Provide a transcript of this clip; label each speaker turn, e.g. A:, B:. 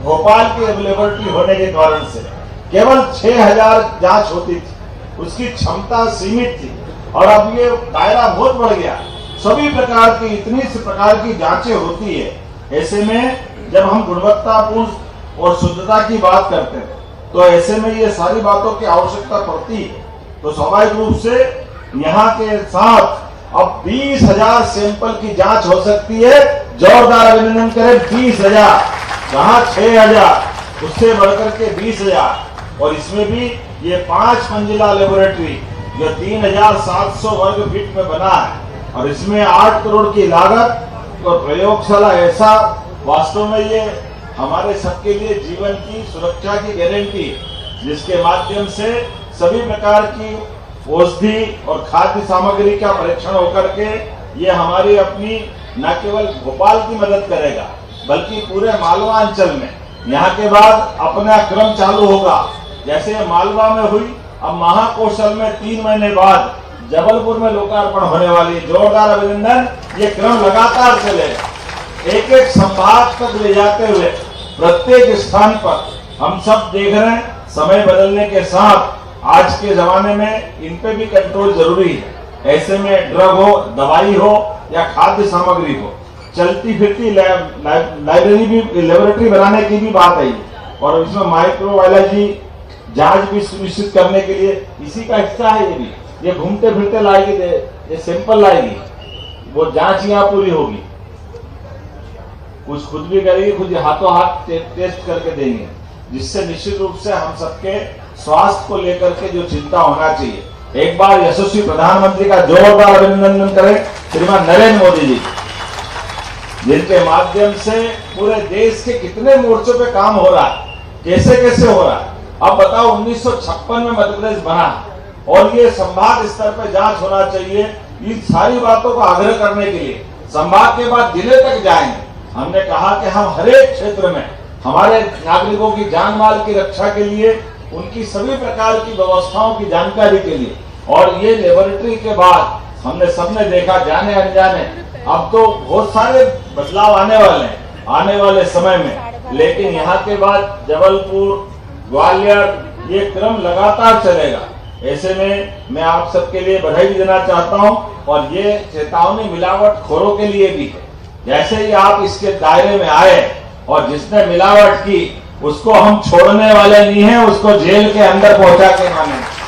A: भोपाल की लेबोरेटरी होने के कारण से केवल 6000 जांच होती थी, उसकी क्षमता सीमित थी और अब ये दायरा बहुत बढ़ गया। सभी प्रकार की इतनी प्रकार की जांचें होती है। ऐसे में जब हम गुणवत्तापूर्ण और शुद्धता की बात करते हैं तो ऐसे में ये सारी बातों की आवश्यकता पड़ती है। तो स्वाभाविक रूप से यहाँ के साथ अब 20,000 सैंपल की जांच हो सकती है। जोरदार अभिनंदन करें। 20,000 जहाँ 6,000 उससे बढ़कर के 20,000। और इसमें भी ये 5 मंजिला लेबोरेटरी जो 3,700 वर्ग फीट में बना है और इसमें 8 करोड़ की लागत और प्रयोगशाला, ऐसा वास्तव में ये हमारे सबके लिए जीवन की सुरक्षा की गारंटी, जिसके माध्यम से सभी प्रकार की औषधि और खाद्य सामग्री का परीक्षण होकर के ये हमारी अपनी न केवल भोपाल की मदद करेगा बल्कि पूरे मालवा अंचल में यहाँ के बाद अपना क्रम चालू होगा। जैसे मालवा में हुई, अब महाकौशल में 3 महीने बाद जबलपुर में लोकार्पण होने वाली। जोरदार अभिनंदन। ये क्रम लगातार चलेगा, एक एक संभाग तक ले जाते हुए प्रत्येक स्थान पर। हम सब देख रहे हैं समय बदलने के साथ आज के जमाने में इन पे भी कंट्रोल जरूरी है। ऐसे में ड्रग हो, दवाई हो या खाद्य सामग्री हो, चलती फिरती लाइब्रेरी भी, लेबोरेटरी बनाने की भी बात आई और इसमें माइक्रोबायोलॉजी जांच भी सुनिश्चित करने के लिए इसी का हिस्सा है। ये भी ये घूमते फिरते लाएगी, ये सैंपल लाएगी, वो जांच यहाँ पूरी होगी, कुछ खुद भी करेगी, खुद हाथों हाथ टेस्ट करके देंगे, जिससे निश्चित रूप से हम सबके स्वास्थ्य को लेकर के जो चिंता होना चाहिए। एक बार यशस्वी प्रधानमंत्री का जोरदार अभिनंदन करें, श्रीमान नरेंद्र मोदी जी, जिनके माध्यम से पूरे देश के कितने मोर्चों पे काम हो रहा है, कैसे कैसे हो रहा है। अब बताओ, 1956 में मध्य प्रदेश बना और ये संभाग स्तर पर जांच होना चाहिए। इन सारी बातों को आग्रह करने के लिए संभाग के बाद जिले तक जाएंगे। हमने कहा कि हम हर एक क्षेत्र में हमारे नागरिकों की जान माल की रक्षा के लिए, उनकी सभी प्रकार की व्यवस्थाओं की जानकारी के लिए, और ये लेबोरेटरी के बाद हमने सबने देखा जाने अनजाने अब तो बहुत सारे बदलाव आने वाले हैं आने वाले समय में, लेकिन यहाँ के बाद जबलपुर, ग्वालियर, ये क्रम लगातार चलेगा। ऐसे में मैं आप सबके लिए बधाई देना चाहता हूँ और ये चेतावनी मिलावटखोरों के लिए भी है। जैसे ही आप इसके दायरे में आए और जिसने मिलावट की उसको हम छोड़ने वाले नहीं है, उसको जेल के अंदर पहुंचा के मानेंगे।